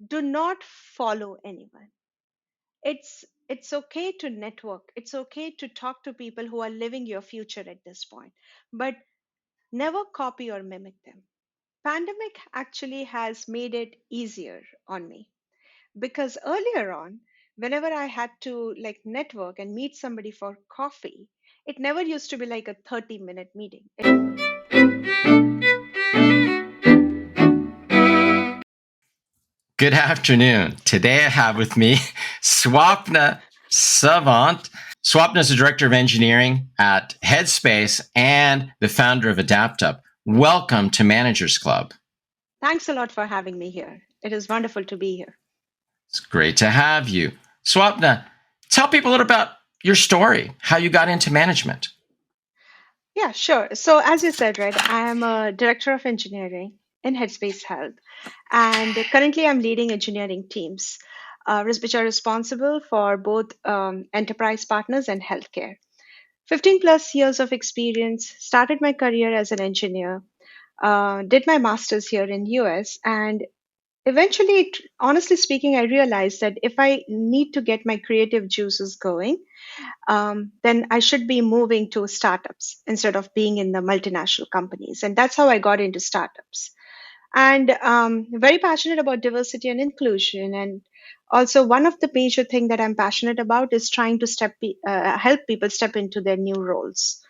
do not follow anyone. It's okay to network. It's okay to talk to people who are living your future at this point, but never copy or mimic them. Pandemic actually has made it easier on me because earlier on, whenever I had to like network and meet somebody for coffee, it never used to be like a 30-minute meeting. Good afternoon. Today I have with me Swapna Savant. Swapna is the Director of Engineering at Headspace and the founder of adaptUp. Welcome to Managers Club. Thanks a lot for having me here. It is wonderful to be here. It's great to have you. Swapna, tell people a little about your story, how you got into management. Yeah, sure. So, as you said, right, I am a director of engineering in Headspace Health, and currently I'm leading engineering teams, which are responsible for both enterprise partners and healthcare. 15 plus years of experience, started my career as an engineer, did my master's here in US, and eventually, honestly speaking, I realized that if I need to get my creative juices going, then I should be moving to startups instead of being in the multinational companies. And that's how I got into startups. And very passionate about diversity and inclusion. And also, one of the major thing that I'm passionate about is trying to help people step into their new roles.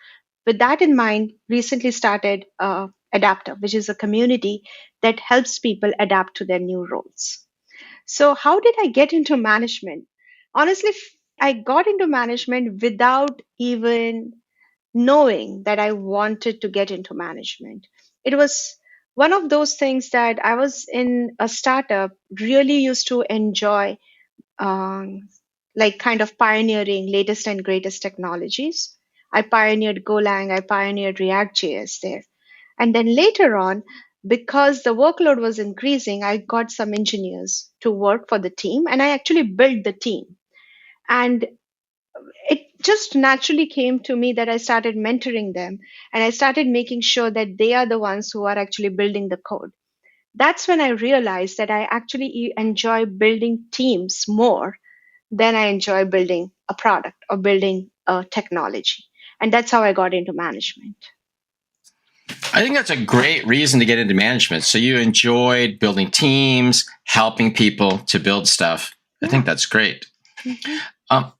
With that in mind, recently started adaptUp, which is a community that helps people adapt to their new roles. So, how did I get into management? Honestly, I got into management without even knowing that I wanted to get into management. It was one of those things that I was in a startup, really used to enjoy, um, like kind of pioneering latest and greatest technologies. I pioneered Golang, I pioneered React.js there. And then later on, because the workload was increasing, I got some engineers to work for the team and I actually built the team. And it just naturally came to me that I started mentoring them and I started making sure that they are the ones who are actually building the code. That's when I realized that I actually enjoy building teams more than I enjoy building a product or building a technology. And that's how I got into management. I think that's a great reason to get into management. So you enjoyed building teams, helping people to build stuff. I think Yeah. that's great. Mhm. Um,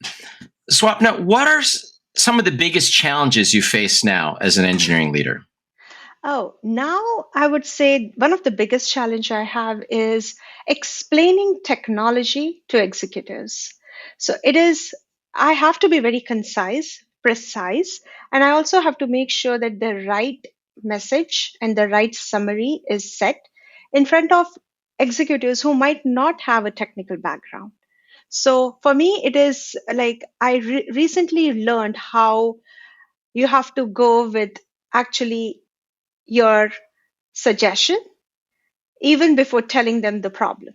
Swapna, what are some of the biggest challenges you face now as an engineering leader? Oh, now I would say one of the biggest challenge I have is explaining technology to executives. So it is, I have to be very concise, precise, and I also have to make sure that the right message and the right summary is set in front of executives who might not have a technical background. So for me, it is like I recently learned how you have to go with actually your suggestion even before telling them the problem.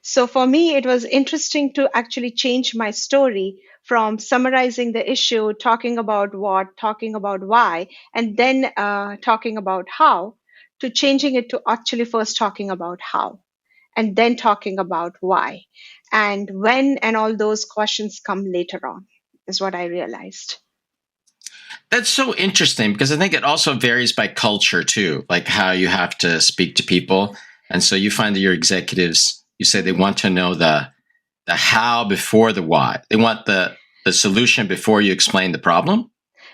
So for me, it was interesting to actually change my story from summarizing the issue, talking about what, talking about why, and then talking about how, to changing it to actually first talking about how and then talking about why and when, and all those questions come later on, is what I realized. That's so interesting because I think it also varies by culture too, like how you have to speak to people. And so you find that your executives, you say they want to know the how before the why. They want the solution before you explain the problem.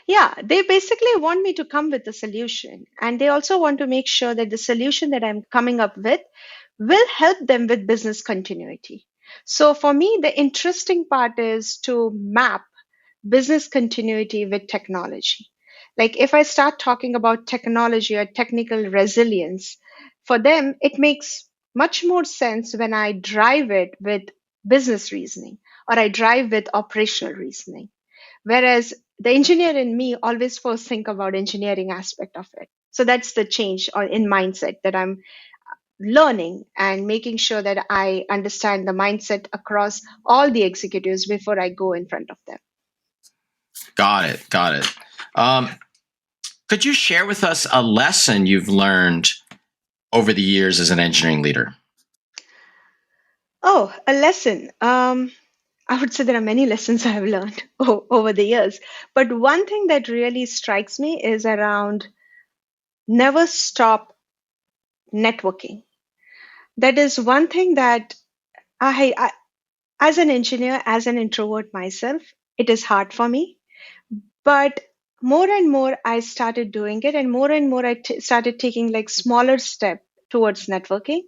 Yeah, they basically want me to come with a solution. And they also want to make sure that the solution that I'm coming up with will help them with business continuity. So for me, the interesting part is to map business continuity with technology. Like if I start talking about technology or technical resilience, for them, it makes much more sense when I drive it with business reasoning or I drive with operational reasoning. Whereas the engineer in me always first think about engineering aspect of it. So that's the change or in mindset that I'm learning and making sure that I understand the mindset across all the executives before I go in front of them. Got it. Got it. Um, could you share with us a lesson you've learned over the years as an engineering leader? Oh, a lesson. I would say there are many lessons I have learned over the years. But one thing that really strikes me is around never stop networking. That is one thing that I as an engineer, as an introvert myself, it is hard for me. But more and more I started doing it, and more started taking like smaller step towards networking.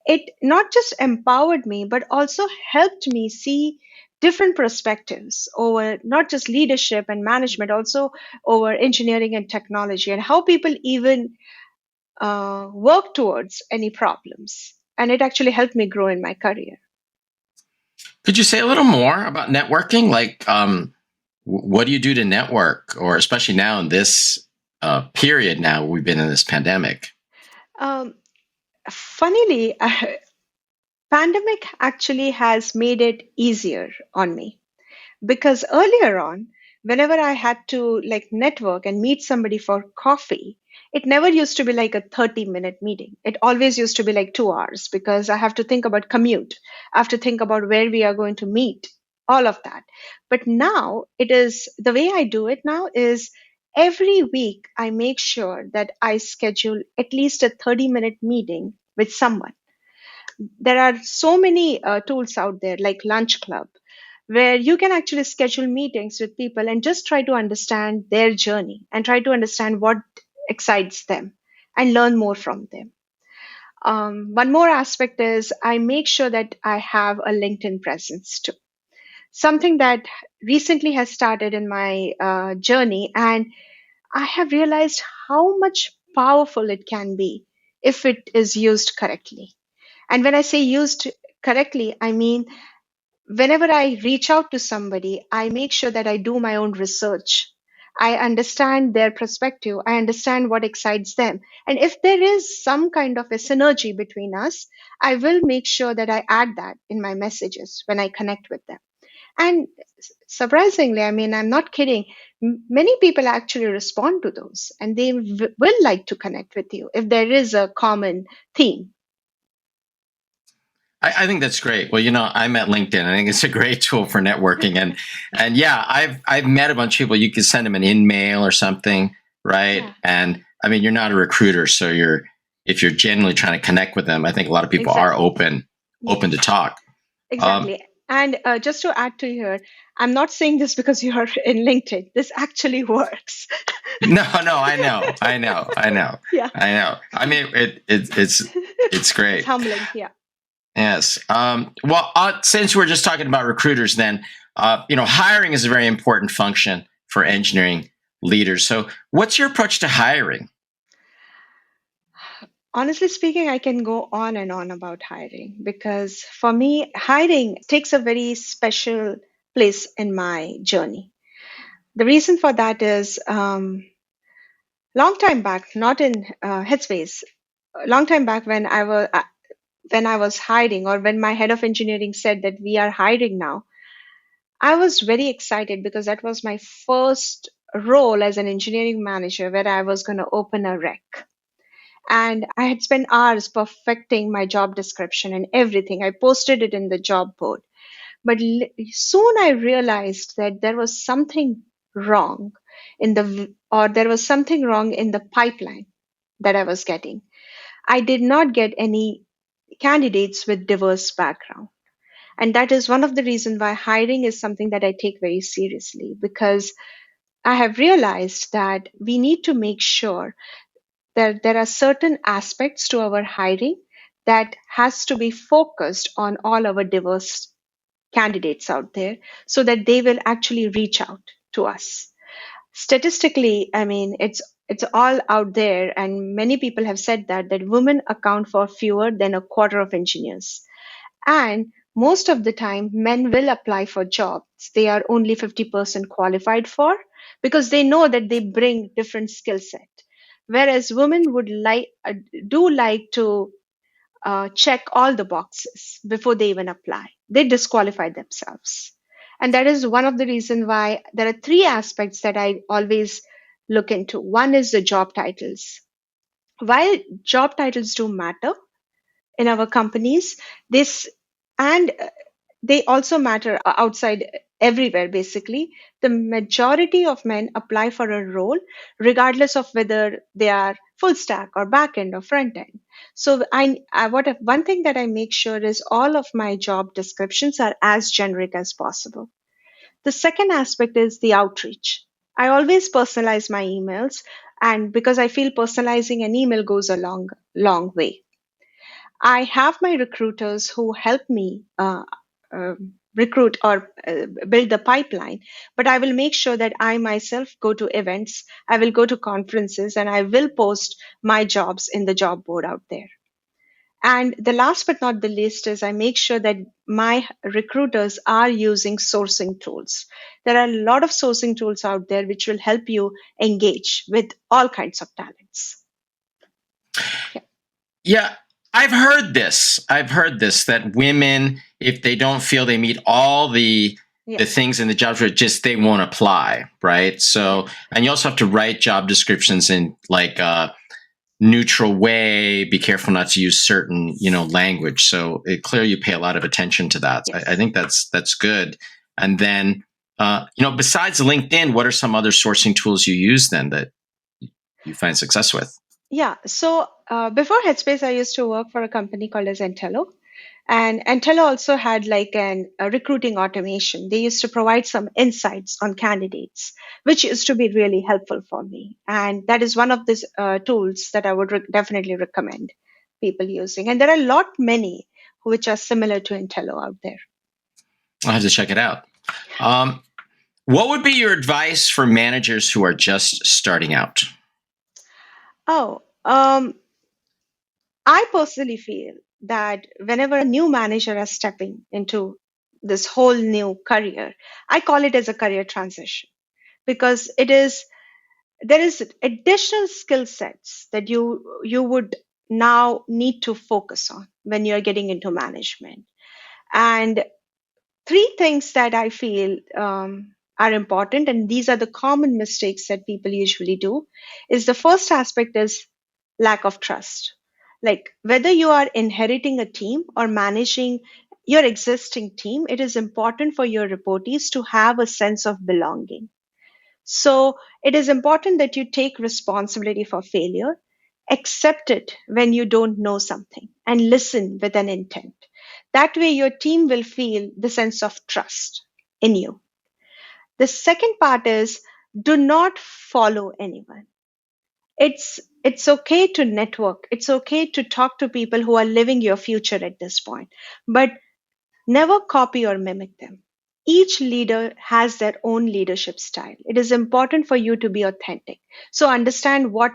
It not just empowered me, but also helped me see different perspectives over not just leadership and management, also over engineering and technology, and how people even work towards any problems. And it actually helped me grow in my career. Could you say a little more about networking? Like, what do you do to network, or especially now in this period? Now we've been in this pandemic. Um, funnily, pandemic actually has made it easier on me because earlier on, whenever I had to like network and meet somebody for coffee, it never used to be like a 30-minute meeting. It always used to be like 2 hours because I have to think about commute. I have to think about where we are going to meet, all of that. But now it is the way I do it now is every week I make sure that I schedule at least a 30-minute meeting with someone. There are so many tools out there like Lunch Club where you can actually schedule meetings with people and just try to understand their journey and try to understand what excites them and learn more from them. One more aspect is I make sure that I have a LinkedIn presence too. Something that recently has started in my journey, and I have realized how much powerful it can be if it is used correctly. And when I say used correctly, I mean whenever I reach out to somebody, I make sure that I do my own research. I understand their perspective. I understand what excites them. And if there is some kind of a synergy between us, I will make sure that I add that in my messages when I connect with them. And surprisingly, I mean, I'm not kidding. Many people actually respond to those and they will like to connect with you if there is a common theme. I think that's great. Well, I'm at LinkedIn. I think it's a great tool for networking, and yeah, I've met a bunch of people. You can send them an email or something, right? Yeah, And I mean, you're not a recruiter, so if you're genuinely trying to connect with them, I think a lot of people are exactly. open to Yes. talk. Um, Exactly. And just to add to here, I'm not saying this because you are in LinkedIn. This actually works. no, no, Yeah. I know. I mean, it's It's great. humbling. Yeah. Yes. Well, since we're just talking about recruiters, then hiring is a very important function for engineering leaders. So, what's your approach to hiring? Honestly speaking, I can go on and on about hiring because for me, hiring takes a very special place in my journey. The reason for that is long time back, not in Headspace, a long time back when I was hiring or when my head of engineering said that we are hiring now, I was very excited because that was my first role as an engineering manager where I was going to open a rec. And I had spent hours perfecting my job description and everything. I posted it in the job board. But soon I realized that there was something wrong or there was something wrong in the pipeline that I was getting. I did not get any candidates with diverse background. And that is one of the reasons why hiring is something that I take very seriously because I have realized that we need to make sure that there are certain aspects to our hiring that has to be focused on all our diverse candidates out there so that they will actually reach out to us. Statistically, I mean, it's all out there, and many people have said that women account for fewer than a quarter of engineers. And most of the time, men will apply for jobs they are only 50% qualified for because they know that they bring different skill set. Whereas women would do like to check all the boxes before they even apply. They disqualify themselves. And that is one of the reasons why there are three aspects that I always look into. One is the job titles. While job titles do matter in our companies, this And they also matter outside everywhere, basically. The majority of men apply for a role regardless of whether they are full stack or back end or front end. So one thing that I make sure is all of my job descriptions are as generic as possible. The second aspect is the outreach. I always personalize my emails, and because I feel personalizing an email goes a long way. I have my recruiters who help me recruit or build the pipeline, but I will make sure that I myself go to events, I will go to conferences, and I will post my jobs in the job board out there. And the last but not the least is I make sure that my recruiters are using sourcing tools. There are a lot of sourcing tools out there which will help you engage with all kinds of talents. Yeah. Yeah, I've heard this that women, if they don't feel they meet all the Yeah. things in the job description, just they won't apply, right? Yeah. So, and you also have to write job descriptions in like a neutral way. Be careful not to use certain, language. So it clearly you pay a lot of attention to that. I Yes. think that's good. And then, besides LinkedIn, what are some other sourcing tools you use then that you find success with? Yeah. So before Headspace, I used to work for a company called as Entello. And Entello also had like a recruiting automation. They used to provide some insights on candidates, which used to be really helpful for me. And that is one of these tools that I would definitely recommend people using. And there are a lot many which are similar to Entello out there. I'll have to check it out. Um, what would be your advice for managers who are just starting out? Oh, I personally feel that whenever a new manager is stepping into this whole new career, I call it as a career transition because there is additional skill sets that you would now need to focus on when you're getting into management. And three things that I feel are important, and these are the common mistakes that people usually do, is the first aspect is lack of trust. Like whether you are inheriting a team or managing your existing team, it is important for your reportees to have a sense of belonging. So it is important that you take responsibility for failure, accept it when you don't know something, and listen with an intent. That way, your team will feel the sense of trust in you. The second part is do not follow anyone. It's okay to network. It's okay to talk to people who are living your future at this point, but never copy or mimic them. Each leader has their own leadership style. It is important for you to be authentic. So understand what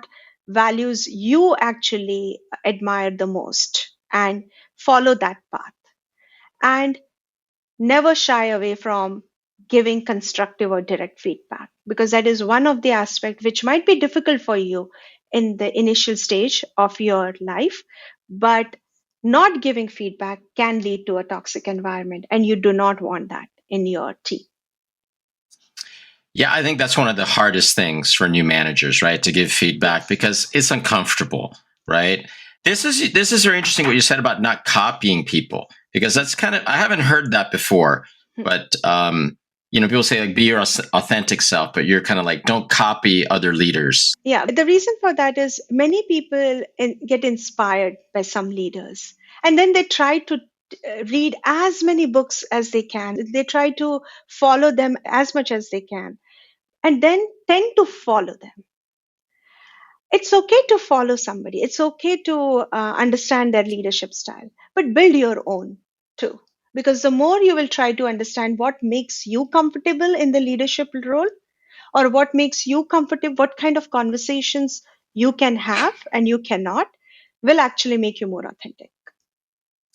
values you actually admire the most and follow that path. And never shy away from giving constructive or direct feedback because that is one of the aspects which might be difficult for you in the initial stage of your life, but not giving feedback can lead to a toxic environment and you do not want that in your team. Yeah, I think that's one of the hardest things for new managers, right? To give feedback Yes. because it's uncomfortable, right? This is very interesting what you said about not copying people because that's kind of I haven't heard that before, but people say like be your authentic self, but you're kind of like don't copy other leaders. Yeah, the reason for that is many people get inspired by some leaders and then they try to read as many books as they can. They try to follow them as much as they can and then tend to follow them. It's okay to follow somebody, it's okay to understand their leadership style, but build your own too. Because the more you will try to understand what makes you comfortable in the leadership role, or what makes you comfortable, what kind of conversations you can have and you cannot, will actually make you more authentic.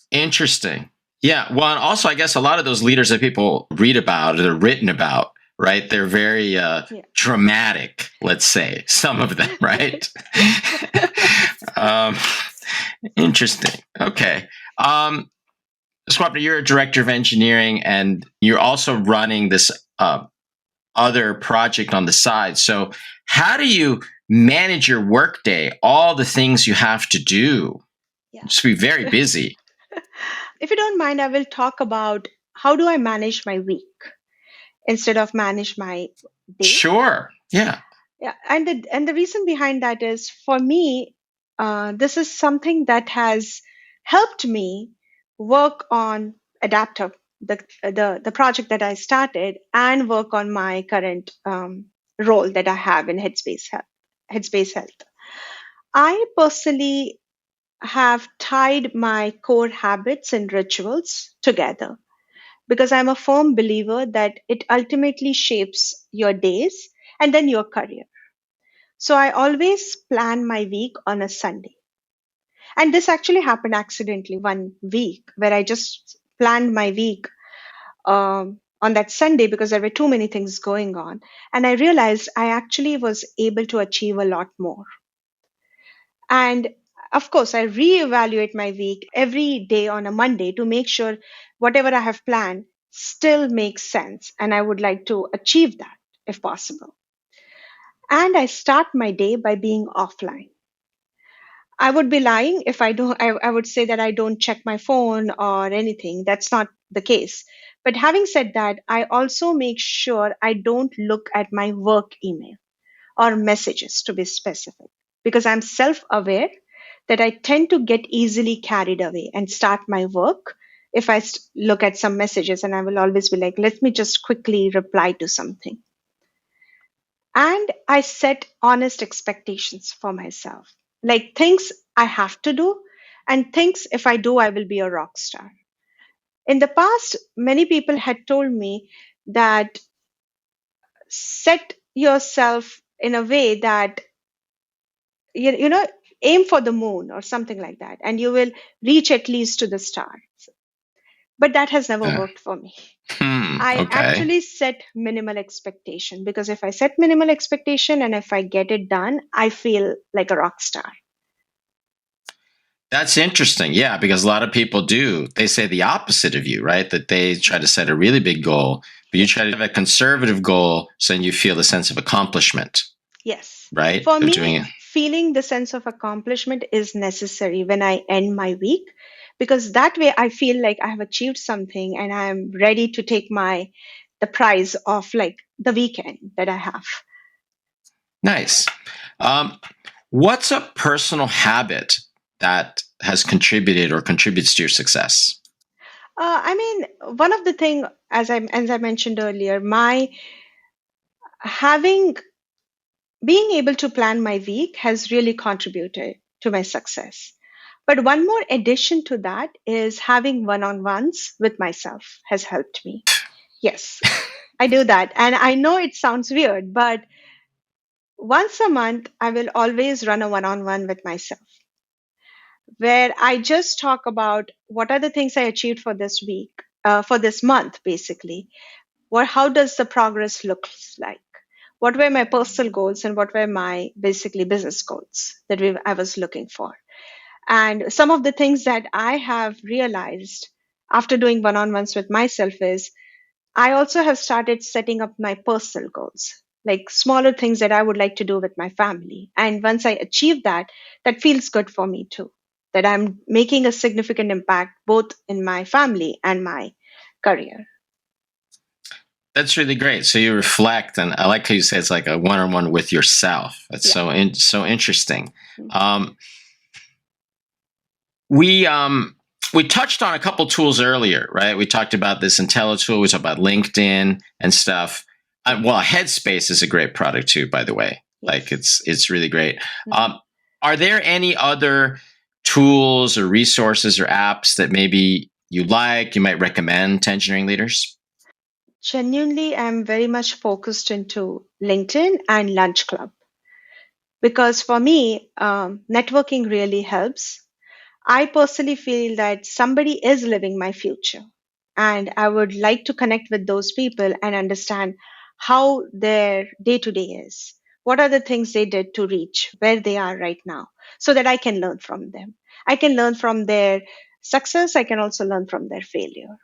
Interesting. Yeah. Well, and also, I guess a lot of those leaders that people read about or they're written about, right? They're very Yeah. dramatic, let's say, some of them, right? Yes. um, interesting. Okay. Swapna, you're a director of engineering and you're also running this other project on the side. So, how do you manage your workday, all the things you have to do? Yeah. Just be very busy. if you don't mind, I will talk about how do I manage my week instead of manage my day. Sure. Yeah. Yeah, and the reason behind that is for me, this is something that has helped me work on adaptup, the project that I started, and work on my current role that I have in Headspace Health. I personally have tied my core habits and rituals together because I'm a firm believer that it ultimately shapes your days and then your career. So I always plan my week on a Sunday. And this actually happened accidentally one week where I just planned my week on that Sunday because there were too many things going on. And I realized I actually was able to achieve a lot more. And of course, I reevaluate my week every day on a Monday to make sure whatever I have planned still makes sense. And I would like to achieve that if possible. And I start my day by being offline. I would be lying if I don't. I would say that I don't check my phone or anything. That's not the case. But having said that, I also make sure I don't look at my work email or messages to be specific because I'm self aware that I tend to get easily carried away and start my work if I look at some messages and I will always be like, let me just quickly reply to something. And I set honest expectations for myself, like things I have to do and things if I do, I will be a rock star. In the past, many people had told me that set yourself in a way that, you know, aim for the moon or something like that, and you will reach at least to the stars. But that has never Yeah. worked for me. I Okay. actually set minimal expectation because if I set minimal expectation and if I get it done, I feel like a rock star. That's interesting. Yeah, because a lot of people do. They say the opposite of you, right? That they try to set a really big goal, but you try to have a conservative goal so then you feel a sense of accomplishment, Yes. right? For Of doing me, it. feeling the sense of accomplishment is necessary when I end my week because that way I feel like I have achieved something and I'm ready to take the prize of like the weekend that I have. Nice. Um, what's a personal habit that has contributed or contributes to your success? I mean, one of the thing as I mentioned earlier, my having being able to plan my week has really contributed to my success. But one more addition to that is having one-on-ones with myself has helped me. Yes, I do that. And I know it sounds weird, but once a month, I will always run a one-on-one with myself where I just talk about what are the things I achieved for this week, for this month, basically. How does the progress look like? What were my personal goals and what were my basically business goals that I was looking for? And some of the things that I have realized after doing one on ones with myself is I also have started setting up my personal goals, like smaller things that I would like to do with my family. And once I achieve that, that feels good for me too, that I'm making a significant impact both in my family and my career. That's really great. So you reflect, and I like how you say it's like a one-on-one with yourself. That's Yeah. so interesting. Um, we we touched on a couple tools earlier, right? We talked about this IntelliTool. We talked about LinkedIn and stuff. Well, Headspace is a great product too, by the way. Like Yes. it's really great. Mhm. Are there any other tools or resources or apps that maybe you like, you might recommend to engineering leaders? Genuinely, I'm very much focused into LinkedIn and Lunch Club because for me, networking really helps. I personally feel that somebody is living my future, and I would like to connect with those people and understand how their day to day is. What are the things they did to reach where they are right now so that I can learn from them? I can learn from their success, I can also learn from their failure.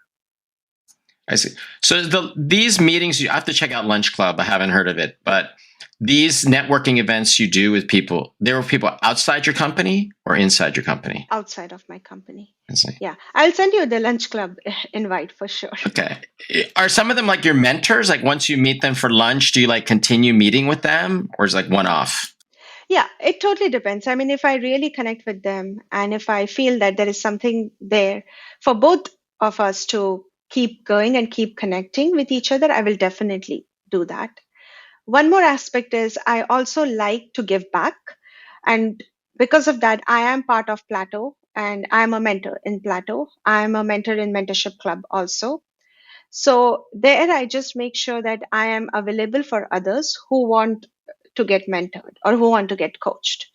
I see. So these meetings, you have to check out Lunch Club. I haven't heard of it, but these networking events you do with people, there were people outside your company or inside your company? Outside of my company. I see. Yeah, I'll send you the lunch club invite for sure. Okay. Are some of them like your mentors? Like once you meet them for lunch, do you like continue meeting with them or is it like one off? Yeah, it totally depends. I mean, if I really connect with them and if I feel that there is something there for both of us to keep going and keep connecting with each other, I will definitely do that. One more aspect is I also like to give back. And because of that, I am part of Plateau and I'm a mentor in Plateau. I'm a mentor in Mentorship Club also. So there I just make sure that I am available for others who want to get mentored or who want to get coached.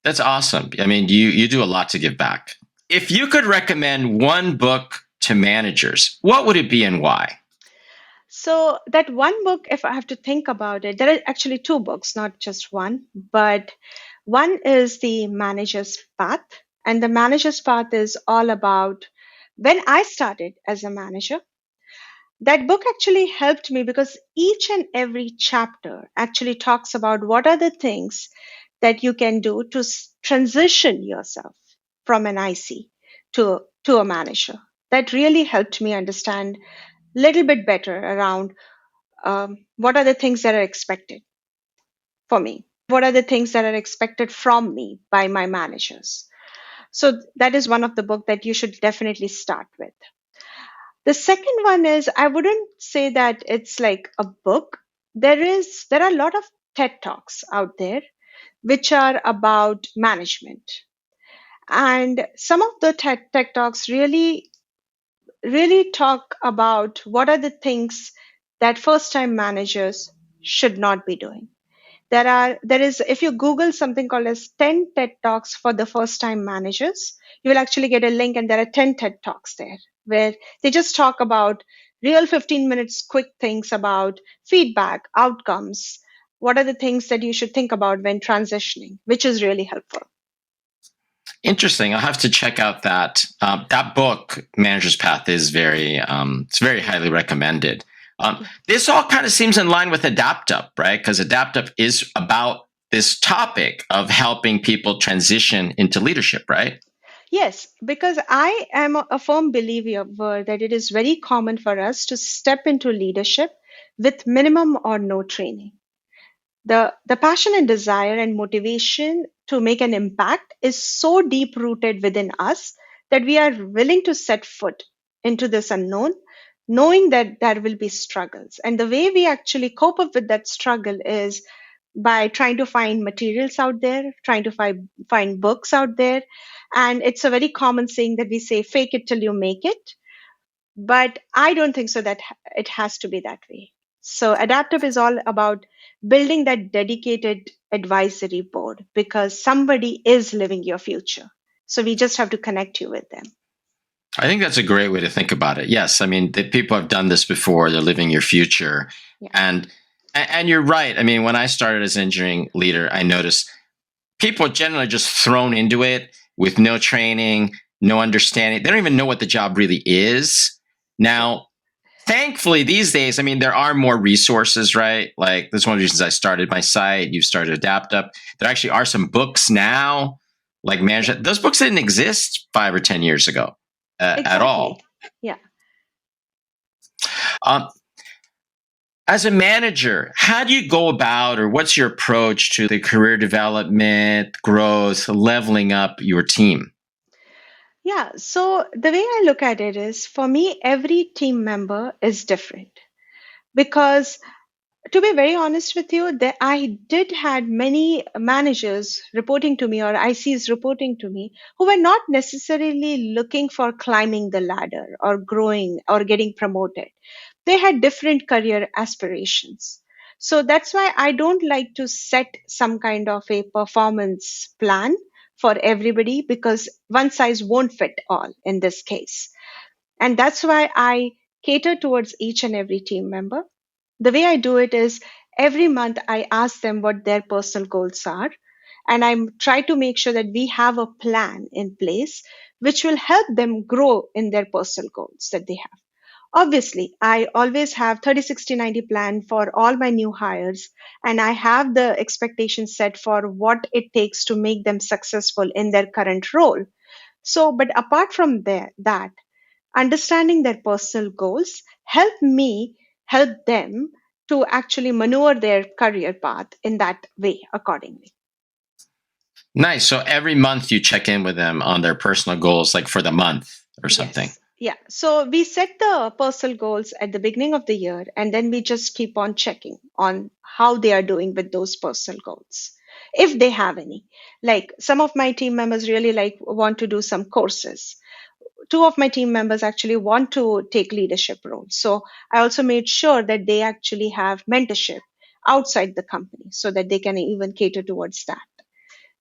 That's awesome. I mean, you do a lot to give back. If you could recommend one book to managers, what would it be and why? So that one book, if I have to think about it, there are actually two books, not just one, but one is The Manager's Path. And The Manager's Path is all about when I started as a manager. That book actually helped me because each and every chapter actually talks about what are the things that you can do to transition yourself from an IC to a manager. That really helped me understand a little bit better around what are the things that are expected for me? What are the things that are expected from me by my managers? So that is one of the book that you should definitely start with. The second one is I wouldn't say that it's like a book. There are a lot of TED Talks out there which are about management. And some of the TED Talks really talk about what are the things that first time managers should not be doing. There is if you Google something called as 10 TED Talks for the first time managers, you will actually get a link and there are 10 TED Talks there where they just talk about real 15 minutes quick things about feedback, outcomes, what are the things that you should think about when transitioning, which is really helpful. Interesting. I'll have to check out that. That book, Manager's Path, is it's very highly recommended. This all kind of seems in line with adaptUp, right? Because adaptUp is about this topic of helping people transition into leadership, right? Yes, because I am a firm believer that it is very common for us to step into leadership with minimum or no training. The passion and desire and motivation to make an impact is so deep rooted within us that we are willing to set foot into this unknown, knowing that there will be struggles. And the way we actually cope up with that struggle is by trying to find materials out there, trying to find books out there. And it's a very common saying that we say, fake it till you make it. But I don't think so that it has to be that way. So adaptive is all about building that dedicated advisory board because somebody is living your future. So we just have to connect you with them. I think that's a great way to think about it. Yes, I mean, the people have done this before. They're living your future, Yeah, and you're right. I mean, when I started as engineering leader, I noticed people are generally just thrown into it with no training, no understanding. They don't even know what the job really is. yeah, Now, thankfully, these days, I mean, there are more resources, right? Like, that's one of the reasons I started my site. You've started adaptUp. There actually are some books now, like yeah, management. Those books didn't exist 5 or 10 years ago at exactly. all. Yeah. Um, as a manager, how do you go about, or what's your approach to the career development, growth, leveling up your team? Yeah. So the way I look at it is for me, every team member is different because to be very honest with you, that I did had many managers reporting to me or ICs reporting to me who were not necessarily looking for climbing the ladder or growing or getting promoted. They had different career aspirations. So that's why I don't like to set some kind of a performance plan for everybody because one size won't fit all in this case. And that's why I cater towards each and every team member. The way I do it is every month I ask them what their personal goals are. And I try to make sure that we have a plan in place which will help them grow in their personal goals that they have. Obviously, I always have 30, 60, 90 plan for all my new hires, and I have the expectation set for what it takes to make them successful in their current role. So, but apart from that, understanding their personal goals help them to actually maneuver their career path in that way accordingly. Nice. So every month you check in with them on their personal goals, like for the month or something. Yes. Yeah. So we set the personal goals at the beginning of the year, and then we just keep on checking on how they are doing with those personal goals, if they have any. Like some of my team members really like want to do some courses. Two of my team members actually want to take leadership roles. So I also made sure that they actually have mentorship outside the company so that they can even cater towards that.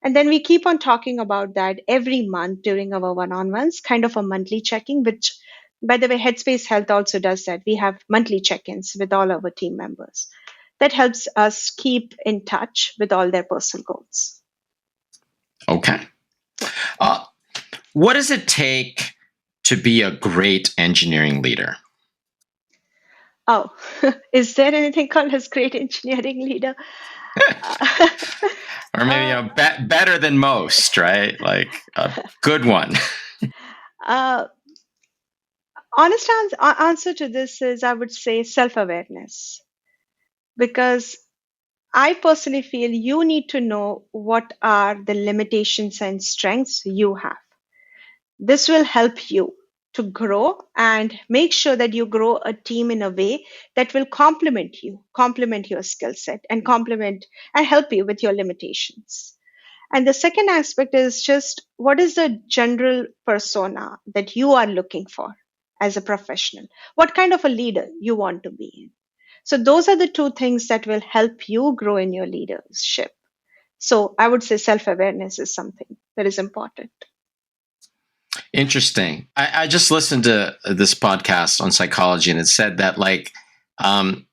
And then we keep on talking about that every month during our one on ones, kind of a monthly checking, which, by the way, Headspace Health also does that. We have monthly check ins with all our team members. That helps us keep in touch with all their personal goals. Okay. Yeah. Uh, what does it take to be a great engineering leader? Oh, is there anything called as great engineering leader? Uh, Or maybe better than most, right? Like a good one. uh, honest answer to this is I would say self awareness, because I personally feel you need to know what are the limitations and strengths you have. This will help you to grow and make sure that you grow a team in a way that will complement your skill set, and complement and help you with your limitations. And the second aspect is just what is the general persona that you are looking for as a professional? What kind of a leader you want to be in? So those are the two things that will help you grow in your leadership. So I would say self awareness is something that is important. Interesting. I just listened to this podcast on psychology, and it said that like 80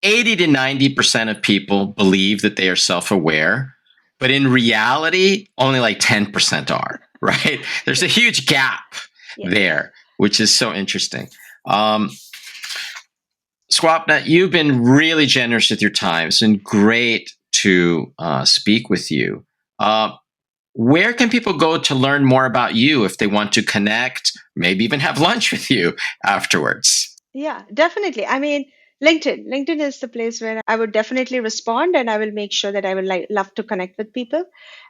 to 90% of people believe that they are self aware, but in reality, only like 10% are, right? There's a huge gap Yes. there, which is so interesting. Swapna, you've been really generous with your time. It's been great to speak with you. Where can people go to learn more about you if they want to connect, maybe even have lunch with you afterwards? Yeah, definitely. I mean, LinkedIn. LinkedIn is the place where I would definitely respond, and I will make sure that I will love to connect with people.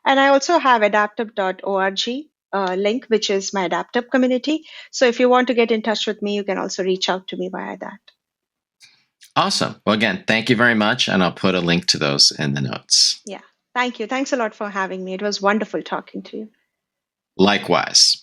And I also have adaptup.org link, which is my adaptup community. So if you want to get in touch with me, you can also reach out to me via that. Awesome. Well, again, thank you very much. And I'll put a link to those in the notes. Yeah. Thank you. Thanks a lot for having me. It was wonderful talking to you. Likewise.